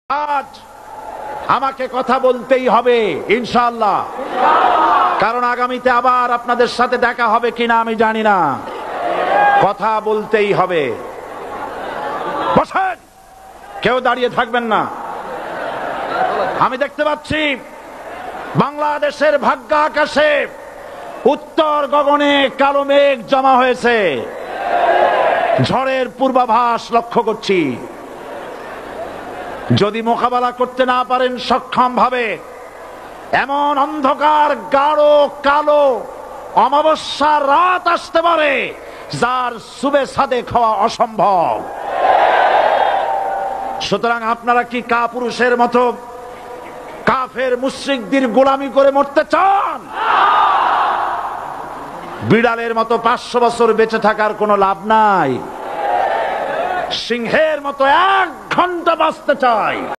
আজ আমাকে কথা বলতেই হবে ইনশাআল্লাহ, কারণ আগামীতে আবার আপনাদের সাথে দেখা হবে কিনা আমি জানি না। কথা বলতেই হবে। বসেন, কেউ দাঁড়িয়ে থাকবেন না। আমি দেখতে পাচ্ছি বাংলাদেশের ভাগ্য আকাশে উত্তর গগনে কালো মেঘ জমা হয়েছে, ঝড়ের পূর্বাভাস লক্ষ্য করছি। যদি মোকাবেলা করতে না পারেন সক্ষম ভাবে, এমন অন্ধকার গাঢ় কালো অমাবস্যার রাত আসতে পারে যার সুবে সাদেক হওয়া অসম্ভব। সুতরাং আপনারা কি কাপুরুষের মতো কাফের মুশরিকদের গোলামি করে মরতে চান? বিড়ালের মতো 500 বছর বেঁচে থাকার কোনো লাভ নাই। সিংহের মতো 1 ঘন্টা বাঁচতে চাই।